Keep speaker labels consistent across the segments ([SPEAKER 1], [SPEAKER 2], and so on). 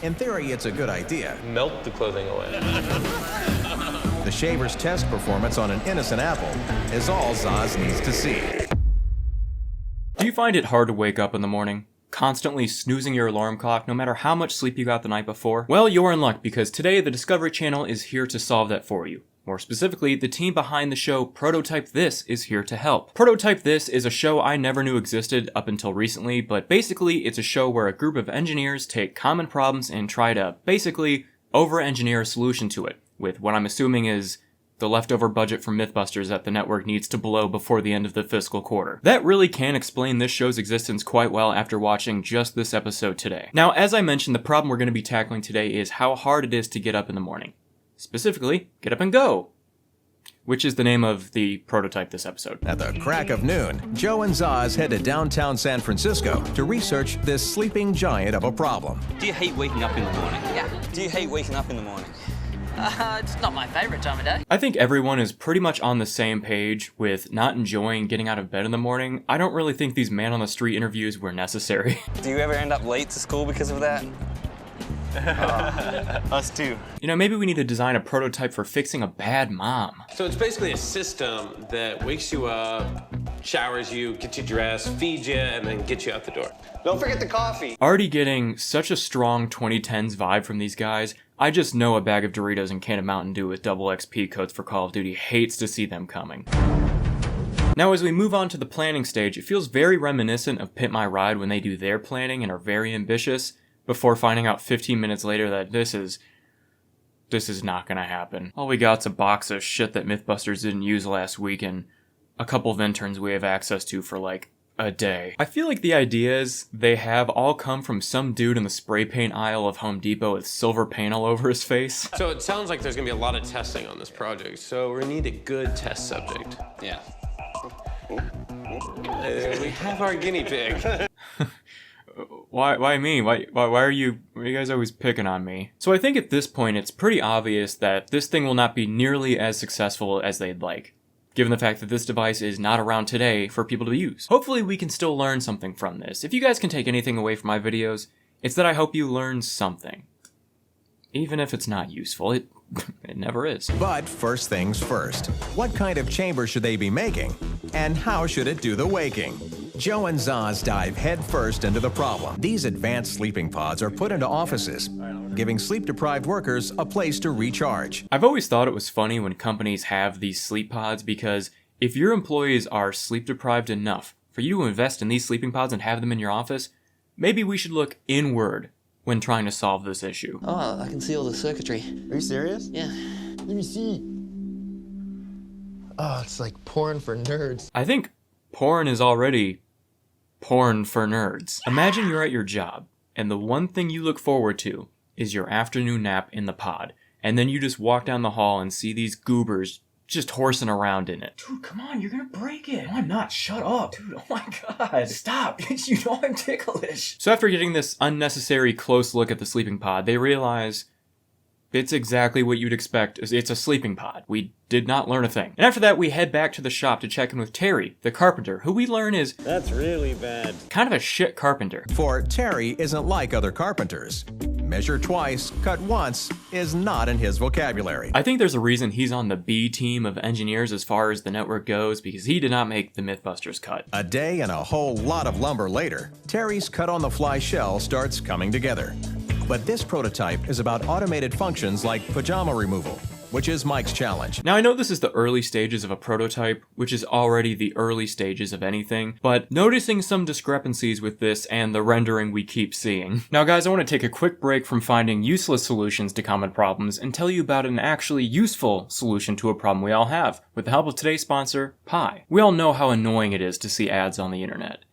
[SPEAKER 1] In theory, it's a good idea.
[SPEAKER 2] Melt the clothing away.
[SPEAKER 1] The shaver's test performance on an innocent apple is all Zaz needs to see.
[SPEAKER 3] Do you find it hard to wake up in the morning? Constantly snoozing your alarm clock no matter how much sleep you got the night before? Well, you're in luck because today the Discovery Channel is here to solve that for you. More specifically, the team behind the show Prototype This is here to help. Prototype This is a show I never knew existed up until recently, but basically it's a show where a group of engineers take common problems and try to basically over-engineer a solution to it, with what I'm assuming is the leftover budget from MythBusters that the network needs to blow before the end of the fiscal quarter. That really can explain this show's existence quite well after watching just this episode today. Now, as I mentioned, the problem we're going to be tackling today is how hard it is to get up in the morning. Specifically, get up and go, which is the name of the prototype this episode.
[SPEAKER 1] At the crack of noon, Joe and Zaz head to downtown San Francisco to research this sleeping giant of a problem.
[SPEAKER 4] Do you hate waking up in the morning?
[SPEAKER 5] Yeah.
[SPEAKER 4] Do you hate waking up in the morning?
[SPEAKER 5] It's not my favorite time of day.
[SPEAKER 3] I think everyone is pretty much on the same page with not enjoying getting out of bed in the morning. I don't really think these man-on-the-street interviews were necessary.
[SPEAKER 4] Do you ever end up late to school because of that? Us too.
[SPEAKER 3] You know, maybe we need to design a prototype for fixing a bad mom.
[SPEAKER 2] So it's basically a system that wakes you up, showers you, gets you dressed, feeds you, and then gets you out the door. Don't forget the coffee.
[SPEAKER 3] Already getting such a strong 2010s vibe from these guys. I just know a bag of Doritos and can of Mountain Dew with double XP codes for Call of Duty hates to see them coming. Now, as we move on to the planning stage, it feels very reminiscent of Pit My Ride when they do their planning and are very ambitious, before finding out 15 minutes later that this is not gonna happen. All we got's a box of shit that MythBusters didn't use last week and a couple of interns we have access to for like a day. I feel like the ideas they have all come from some dude in the spray paint aisle of Home Depot with silver paint all over his face.
[SPEAKER 2] So it sounds like there's gonna be a lot of testing on this project, so we need a good test subject.
[SPEAKER 4] Yeah.
[SPEAKER 2] We have our guinea pig.
[SPEAKER 3] Why me? Why are you guys always picking on me? So I think at this point it's pretty obvious that this thing will not be nearly as successful as they'd like, given the fact that this device is not around today for people to use. Hopefully we can still learn something from this. If you guys can take anything away from my videos, it's that I hope you learn something. Even if it's not useful, it never is.
[SPEAKER 1] But first things first, what kind of chamber should they be making? And how should it do the waking? Joe and Zaz dive headfirst into the problem. These advanced sleeping pods are put into offices, giving sleep-deprived workers a place to recharge.
[SPEAKER 3] I've always thought it was funny when companies have these sleep pods because if your employees are sleep-deprived enough for you to invest in these sleeping pods and have them in your office, maybe we should look inward when trying to solve this issue.
[SPEAKER 5] Oh, I can see all the circuitry.
[SPEAKER 6] Are you serious?
[SPEAKER 5] Yeah.
[SPEAKER 6] Let me see. Oh, it's like porn for nerds.
[SPEAKER 3] I think porn is already porn for nerds. Imagine you're at your job, and the one thing you look forward to is your afternoon nap in the pod, and then you just walk down the hall and see these goobers just horsing around in it. Dude, come on, you're gonna break it. No, I'm not. Shut up. Dude, oh my god. Stop. You know I'm ticklish. So after getting this unnecessary close look at the sleeping pod, they realize it's exactly what you'd expect. It's a sleeping pod. We did not learn a thing. And after that, we head back to the shop to check in with Terry, the carpenter, who we learn is...
[SPEAKER 7] That's really bad.
[SPEAKER 3] ...kind of a shit carpenter.
[SPEAKER 1] For Terry isn't like other carpenters. Measure twice, cut once is not in his vocabulary.
[SPEAKER 3] I think there's a reason he's on the B team of engineers as far as the network goes, because he did not make the MythBusters cut.
[SPEAKER 1] A day and a whole lot of lumber later, Terry's cut-on-the-fly shell starts coming together. But this prototype is about automated functions like pajama removal, which is Mike's challenge.
[SPEAKER 3] Now I know this is the early stages of a prototype, which is already the early stages of anything, but noticing some discrepancies with this and the rendering we keep seeing. Now guys, I want to take a quick break from finding useless solutions to common problems and tell you about an actually useful solution to a problem we all have, with the help of today's sponsor, Pi. We all know how annoying it is to see ads on the internet.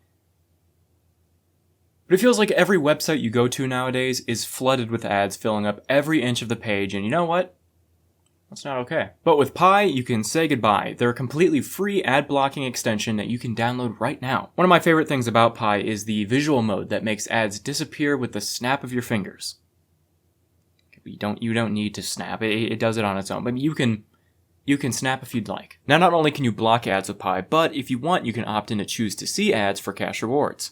[SPEAKER 3] But it feels like every website you go to nowadays is flooded with ads filling up every inch of the page, and you know what? That's not okay. But with Pi, you can say goodbye. They're a completely free ad blocking extension that you can download right now. One of my favorite things about Pi is the visual mode that makes ads disappear with the snap of your fingers. You don't need to snap. It does it on its own, but you can snap if you'd like. Now, not only can you block ads with Pi, but if you want, you can opt in to choose to see ads for cash rewards.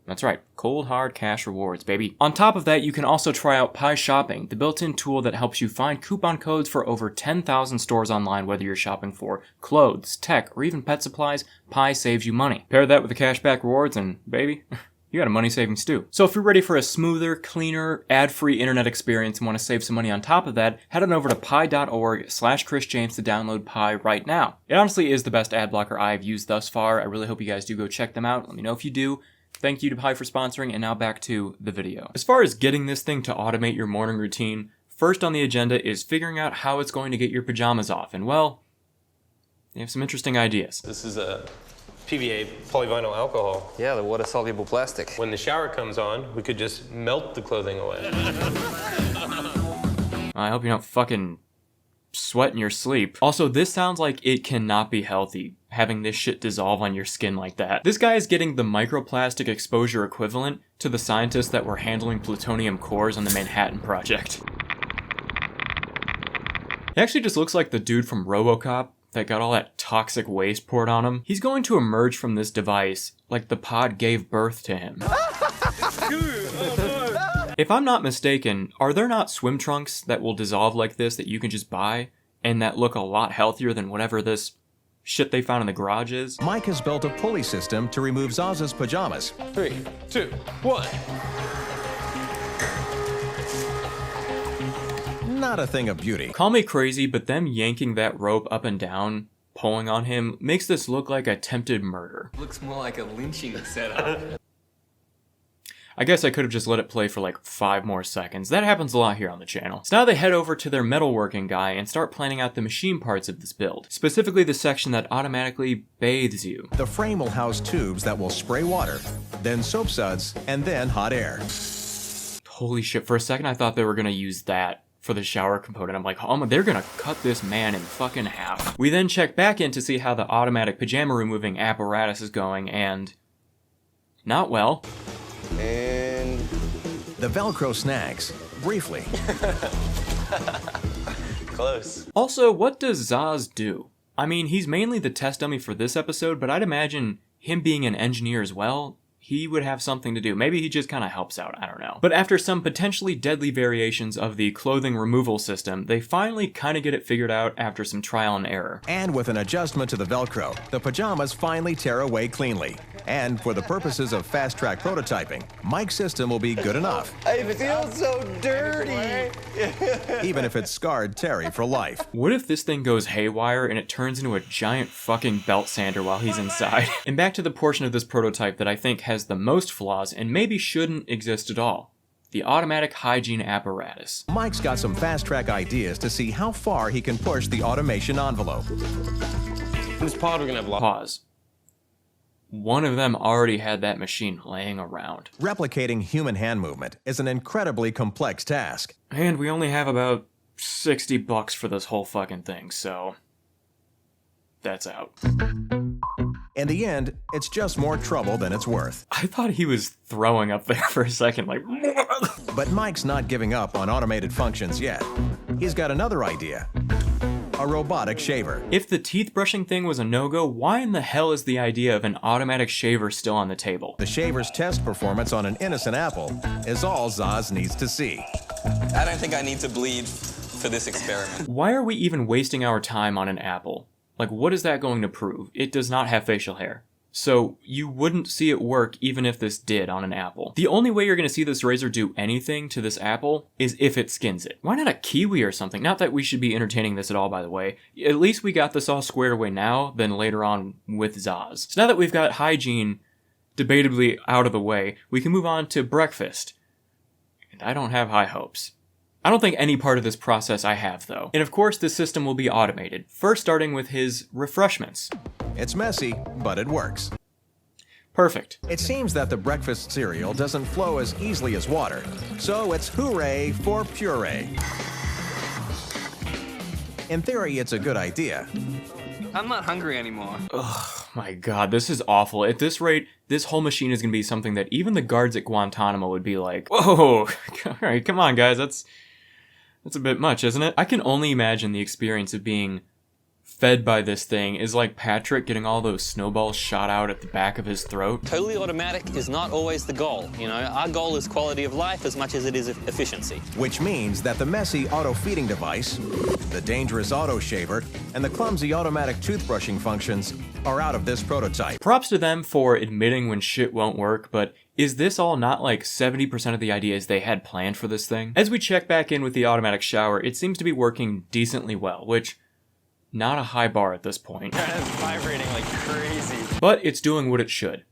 [SPEAKER 3] That's right, cold hard cash rewards, baby. On top of that, you can also try out Pi Shopping, the built-in tool that helps you find coupon codes for over 10,000 stores online, whether you're shopping for clothes, tech, or even pet supplies. Pi saves you money. Pair that with the cashback rewards and, baby, you got a money savings too. So if you're ready for a smoother, cleaner, ad-free internet experience and want to save some money on top of that, head on over to pi.org/ChrisJames to download Pi right now. It honestly is the best ad blocker I've used thus far. I really hope you guys do go check them out. Let me know if you do. Thank you to Pi for sponsoring, and now back to the video. As far as getting this thing to automate your morning routine, first on the agenda is figuring out how it's going to get your pajamas off, and well, they have some interesting ideas.
[SPEAKER 2] This is a PVA polyvinyl alcohol.
[SPEAKER 4] Yeah, the water-soluble plastic.
[SPEAKER 2] When the shower comes on, we could just melt the clothing away.
[SPEAKER 3] I hope you're not fucking sweat in your sleep. Also, this sounds like it cannot be healthy, having this shit dissolve on your skin like that. This guy is getting the microplastic exposure equivalent to the scientists that were handling plutonium cores on the Manhattan Project. He actually just looks like the dude from RoboCop that got all that toxic waste poured on him. He's going to emerge from this device like the pod gave birth to him. If I'm not mistaken, are there not swim trunks that will dissolve like this that you can just buy and that look a lot healthier than whatever this shit they found in the garage is?
[SPEAKER 1] Mike has built a pulley system to remove Zaz's pajamas.
[SPEAKER 2] 3, 2, 1.
[SPEAKER 1] Not a thing of beauty.
[SPEAKER 3] Call me crazy, but them yanking that rope up and down, pulling on him, makes this look like attempted murder.
[SPEAKER 4] Looks more like a lynching setup.
[SPEAKER 3] I guess I could have just let it play for like 5 more seconds. That happens a lot here on the channel. So now they head over to their metalworking guy and start planning out the machine parts of this build. Specifically the section that automatically bathes you.
[SPEAKER 1] The frame will house tubes that will spray water, then soap suds, and then hot air.
[SPEAKER 3] Holy shit, for a second I thought they were gonna use that for the shower component. I'm like, oh, they're gonna cut this man in fucking half. We then check back in to see how the automatic pajama removing apparatus is going, and not well.
[SPEAKER 4] And
[SPEAKER 1] The Velcro snags, briefly.
[SPEAKER 2] Close.
[SPEAKER 3] Also, what does Zaz do? I mean, he's mainly the test dummy for this episode, but I'd imagine him being an engineer as well, he would have something to do. Maybe he just kind of helps out, I don't know. But after some potentially deadly variations of the clothing removal system, they finally kind of get it figured out after some trial and error.
[SPEAKER 1] And with an adjustment to the Velcro, the pajamas finally tear away cleanly. And for the purposes of fast-track prototyping, Mike's system will be good enough.
[SPEAKER 4] I feel so dirty.
[SPEAKER 1] Even if it's scarred Terry for life.
[SPEAKER 3] What if this thing goes haywire and it turns into a giant fucking belt sander while he's inside? And back to the portion of this prototype that I think has the most flaws and maybe shouldn't exist at all. The automatic hygiene apparatus.
[SPEAKER 1] Mike's got some fast-track ideas to see how far he can push the automation envelope.
[SPEAKER 2] In this pod, we're gonna have
[SPEAKER 3] Pause. One of them already had that machine laying around.
[SPEAKER 1] Replicating human hand movement is an incredibly complex task.
[SPEAKER 3] And we only have about $60 for this whole fucking thing, so that's out.
[SPEAKER 1] In the end, it's just more trouble than it's worth.
[SPEAKER 3] I thought he was throwing up there for a second, like...
[SPEAKER 1] But Mike's not giving up on automated functions yet. He's got another idea. A robotic shaver.
[SPEAKER 3] If the teeth brushing thing was a no-go, why in the hell is the idea of an automatic shaver still on the table?
[SPEAKER 1] The shaver's test performance on an innocent apple is all Zaz needs to see.
[SPEAKER 4] I don't think I need to bleed for this experiment.
[SPEAKER 3] Why are we even wasting our time on an apple? Like, what is that going to prove? It does not have facial hair. So you wouldn't see it work even if this did on an apple. The only way you're going to see this razor do anything to this apple is if it skins it. Why not a kiwi or something? Not that we should be entertaining this at all, by the way. At least we got this all squared away now than later on with Zaz. So now that we've got hygiene debatably out of the way, we can move on to breakfast. And I don't have high hopes. I don't think any part of this process I have, though. And of course, this system will be automated, first starting with his refreshments.
[SPEAKER 1] It's messy, but it works.
[SPEAKER 3] Perfect.
[SPEAKER 1] It seems that the breakfast cereal doesn't flow as easily as water, so it's hooray for puree. In theory, it's a good idea.
[SPEAKER 4] I'm not hungry anymore.
[SPEAKER 3] Oh my god, this is awful. At this rate, this whole machine is going to be something that even the guards at Guantanamo would be like, whoa, alright, come on guys, that's a bit much, isn't it? I can only imagine the experience of being fed by this thing is like Patrick getting all those snowballs shot out at the back of his throat.
[SPEAKER 4] Totally automatic is not always the goal. You know, our goal is quality of life as much as it is efficiency.
[SPEAKER 1] Which means that the messy auto-feeding device, the dangerous auto-shaver, and the clumsy automatic toothbrushing functions are out of this prototype.
[SPEAKER 3] Props to them for admitting when shit won't work, but is this all not like 70% of the ideas they had planned for this thing? As we check back in with the automatic shower, it seems to be working decently well, which, not a high bar at this point.
[SPEAKER 4] It's vibrating like crazy.
[SPEAKER 3] But it's doing what it should.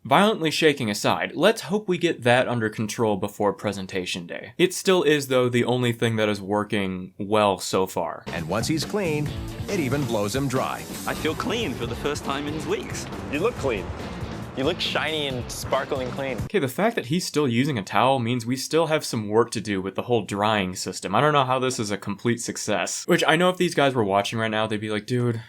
[SPEAKER 3] Violently shaking aside, let's hope we get that under control before presentation day. It still is, though, the only thing that is working well so far.
[SPEAKER 1] And once he's clean, it even blows him dry.
[SPEAKER 4] I feel clean for the first time in weeks.
[SPEAKER 7] You look clean. You look shiny and sparkling clean.
[SPEAKER 3] Okay, the fact that he's still using a towel means we still have some work to do with the whole drying system. I don't know how this is a complete success. Which, I know if these guys were watching right now, they'd be like, dude,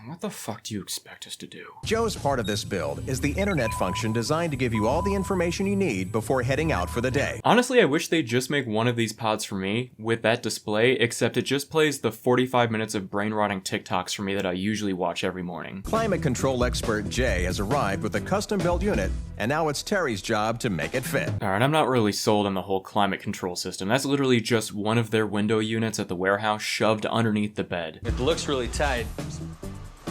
[SPEAKER 3] what the fuck do you expect us to do?
[SPEAKER 1] Joe's part of this build is the internet function designed to give you all the information you need before heading out for the day.
[SPEAKER 3] Honestly, I wish they'd just make one of these pods for me with that display, except it just plays the 45 minutes of brain-rotting TikToks for me that I usually watch every morning.
[SPEAKER 1] Climate control expert Jay has arrived with a custom-built unit, and now it's Terry's job to make it fit.
[SPEAKER 3] Alright, I'm not really sold on the whole climate control system. That's literally just one of their window units at the warehouse shoved underneath the bed.
[SPEAKER 8] It looks really tight.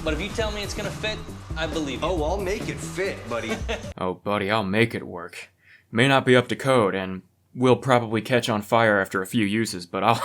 [SPEAKER 8] But if you tell me it's gonna fit, I believe you.
[SPEAKER 9] Oh, I'll make it fit, buddy.
[SPEAKER 3] Oh, buddy, I'll make it work. May not be up to code, and will probably catch on fire after a few uses, but I'll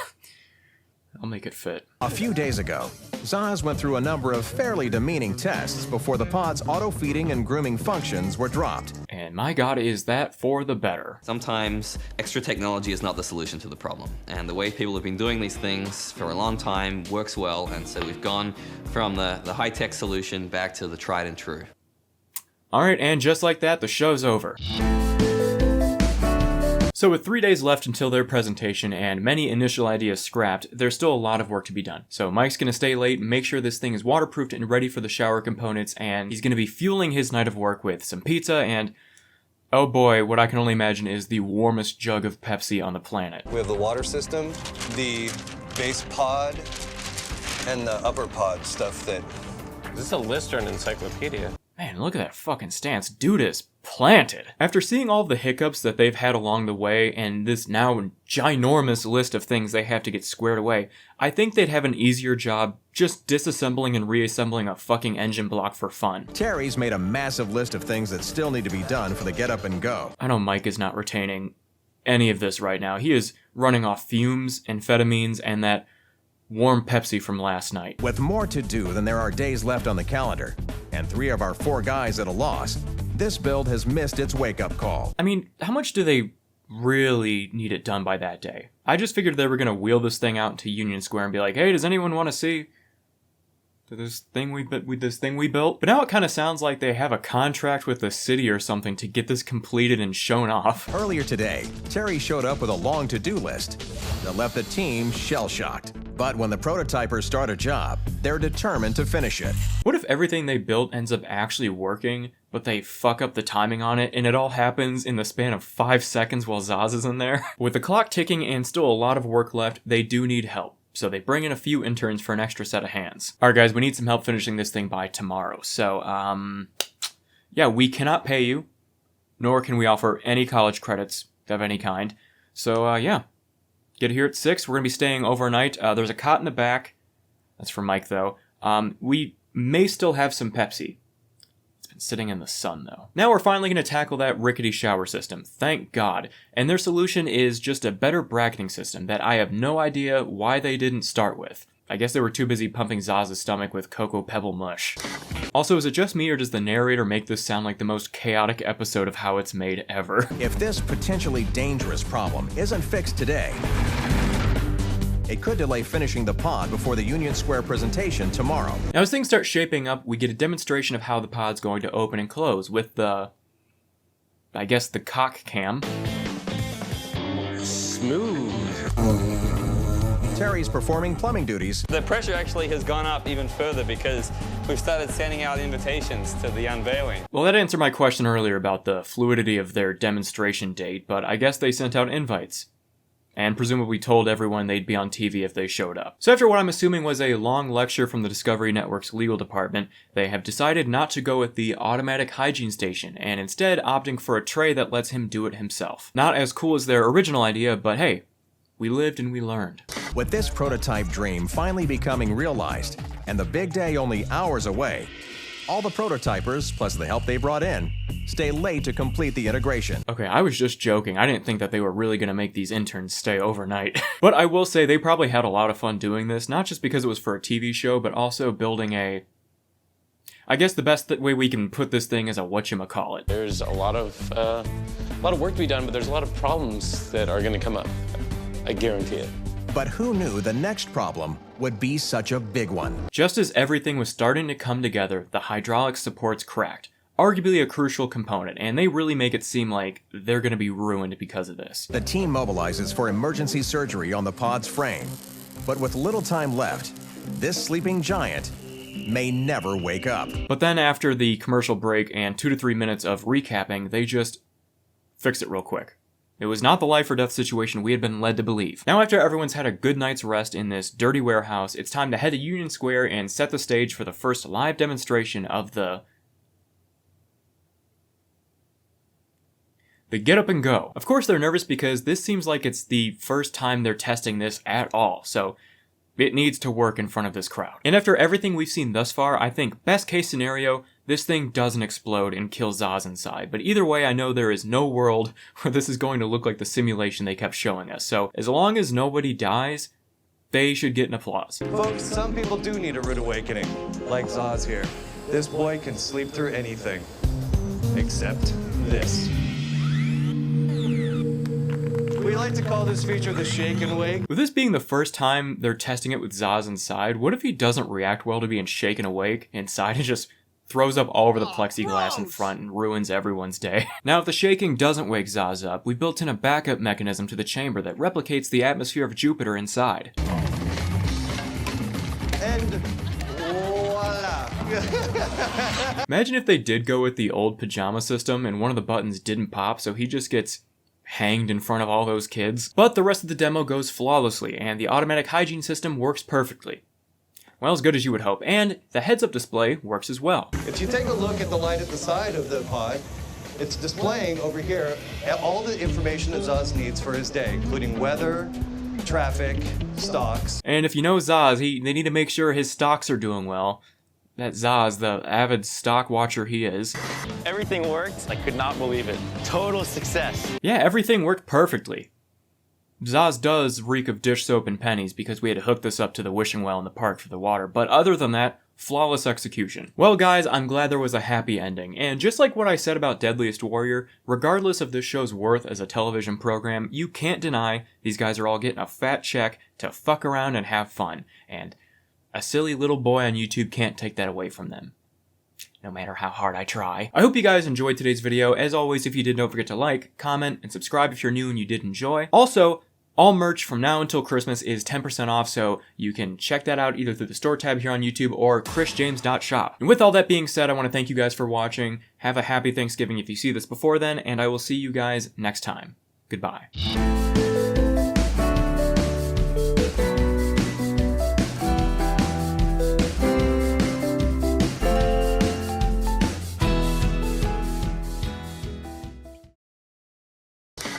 [SPEAKER 3] make it fit.
[SPEAKER 1] A few days ago, Zaz went through a number of fairly demeaning tests before the pod's auto-feeding and grooming functions were dropped.
[SPEAKER 3] And my god, is that for the better.
[SPEAKER 4] Sometimes extra technology is not the solution to the problem. And the way people have been doing these things for a long time works well, and so we've gone from the high-tech solution back to the tried and true.
[SPEAKER 3] Alright, and just like that, the show's over. So with 3 days left until their presentation and many initial ideas scrapped, there's still a lot of work to be done. So Mike's gonna stay late, make sure this thing is waterproofed and ready for the shower components, and he's gonna be fueling his night of work with some pizza and, oh boy, what I can only imagine is the warmest jug of Pepsi on the planet.
[SPEAKER 9] We have the water system, the base pod, and the upper pod stuff that...
[SPEAKER 2] Is this a list or an encyclopedia?
[SPEAKER 3] Man, look at that fucking stance. Dude is planted. After seeing all of the hiccups that they've had along the way and this now ginormous list of things they have to get squared away, I think they'd have an easier job just disassembling and reassembling a fucking engine block for fun.
[SPEAKER 1] Terry's made a massive list of things that still need to be done for the get up and go.
[SPEAKER 3] I know Mike is not retaining any of this right now. He is running off fumes, amphetamines, and that warm Pepsi from last night.
[SPEAKER 1] With more to do than there are days left on the calendar, and 3 of our 4 guys at a loss, this build has missed its wake-up call.
[SPEAKER 3] I mean, how much do they really need it done by that day? I just figured they were gonna wheel this thing out into Union Square and be like, hey, does anyone want to see this thing we built? But now it kind of sounds like they have a contract with the city or something to get this completed and shown off.
[SPEAKER 1] Earlier today, Terry showed up with a long to-do list that left the team shell-shocked. But when the prototypers start a job, they're determined to finish it.
[SPEAKER 3] What if everything they built ends up actually working, but they fuck up the timing on it, and it all happens in the span of 5 seconds while Zaz is in there? With the clock ticking and still a lot of work left, they do need help. So they bring in a few interns for an extra set of hands. Alright guys, we need some help finishing this thing by tomorrow. So, yeah, we cannot pay you, nor can we offer any college credits of any kind. So, yeah. Get here at 6. We're going to be staying overnight. There's a cot in the back. That's for Mike, though. We may still have some Pepsi. It's been sitting in the sun, though. Now we're finally going to tackle that rickety shower system. Thank God. And their solution is just a better bracketing system that I have no idea why they didn't start with. I guess they were too busy pumping Zaz's stomach with Cocoa Pebble mush. Also, is it just me, or does the narrator make this sound like the most chaotic episode of How It's Made ever?
[SPEAKER 1] If this potentially dangerous problem isn't fixed today, it could delay finishing the pod before the Union Square presentation tomorrow.
[SPEAKER 3] Now, as things start shaping up, we get a demonstration of how the pod's going to open and close with the, I guess, the cock cam.
[SPEAKER 2] Smooth.
[SPEAKER 1] Terry's performing plumbing duties.
[SPEAKER 4] The pressure actually has gone up even further because we've started sending out invitations to the unveiling.
[SPEAKER 3] Well, that answered my question earlier about the fluidity of their demonstration date, but I guess they sent out invites. and presumably told everyone they'd be on TV if they showed up. So after what I'm assuming was a long lecture from the Discovery Network's legal department, they have decided not to go with the automatic hygiene station, and instead opting for a tray that lets him do it himself. Not as cool as their original idea, but hey, we lived and we learned.
[SPEAKER 1] With this prototype dream finally becoming realized, and the big day only hours away, all the prototypers, plus the help they brought in, stay late to complete the integration.
[SPEAKER 3] Okay, I was just joking. I didn't think that they were really going to make these interns stay overnight. But I will say they probably had a lot of fun doing this, not just because it was for a TV show, but also building a... I guess the best way we can put this thing is a whatchamacallit.
[SPEAKER 2] There's a lot of work to be done, but there's a lot of problems that are going to come up. I guarantee it.
[SPEAKER 1] But who knew the next problem would be such a big one?
[SPEAKER 3] Just as everything was starting to come together, the hydraulic supports cracked. Arguably a crucial component, and they really make it seem like they're going to be ruined because of this.
[SPEAKER 1] The team mobilizes for emergency surgery on the pod's frame. But with little time left, this sleeping giant may never wake up.
[SPEAKER 3] But then after the commercial break and 2 to 3 minutes of recapping, they just fixed it real quick. It was not the life or death situation we had been led to believe. Now after everyone's had a good night's rest in this dirty warehouse, it's time to head to Union Square and set the stage for the first live demonstration of the get up and go. Of course they're nervous because this seems like it's the first time they're testing this at all, so it needs to work in front of this crowd. And after everything we've seen thus far, I think best case scenario, this thing doesn't explode and kill Zaz inside. But either way, I know there is no world where this is going to look like the simulation they kept showing us. So as long as nobody dies, they should get an applause.
[SPEAKER 9] Folks, some people do need a rude awakening, like Zaz here. This boy can sleep through anything, except this. We like to call this feature the shake and wake.
[SPEAKER 3] With this being the first time they're testing it with Zaz inside, what if he doesn't react well to being shaken awake inside and just throws up all over the plexiglass in front and ruins everyone's day? Now, if the shaking doesn't wake Zaz up, we built in a backup mechanism to the chamber that replicates the atmosphere of Jupiter inside.
[SPEAKER 9] And voila.
[SPEAKER 3] Imagine if they did go with the old pajama system and one of the buttons didn't pop, so he just gets hanged in front of all those kids. But the rest of the demo goes flawlessly, and the automatic hygiene system works perfectly. Well, as good as you would hope, and the heads-up display works as well.
[SPEAKER 9] If you take a look at the light at the side of the pod, it's displaying over here all the information that Zaz needs for his day, including weather, traffic, stocks.
[SPEAKER 3] And if you know Zaz, they need to make sure his stocks are doing well. That Zaz, the avid stock watcher he is.
[SPEAKER 7] Everything worked. I could not believe it. Total success.
[SPEAKER 3] Yeah, everything worked perfectly. Zaz does reek of dish soap and pennies because we had to hook this up to the wishing well in the park for the water, but other than that, flawless execution. Well guys, I'm glad there was a happy ending, and just like what I said about Deadliest Warrior, regardless of this show's worth as a television program, you can't deny these guys are all getting a fat check to fuck around and have fun, and a silly little boy on YouTube can't take that away from them, no matter how hard I try. I hope you guys enjoyed today's video. As always, if you did, don't forget to like, comment, and subscribe if you're new and you did enjoy. Also, all merch from now until Christmas is 10% off, so you can check that out either through the store tab here on YouTube or chrisjames.shop. And with all that being said, I want to thank you guys for watching. Have a happy Thanksgiving if you see this before then, and I will see you guys next time. Goodbye.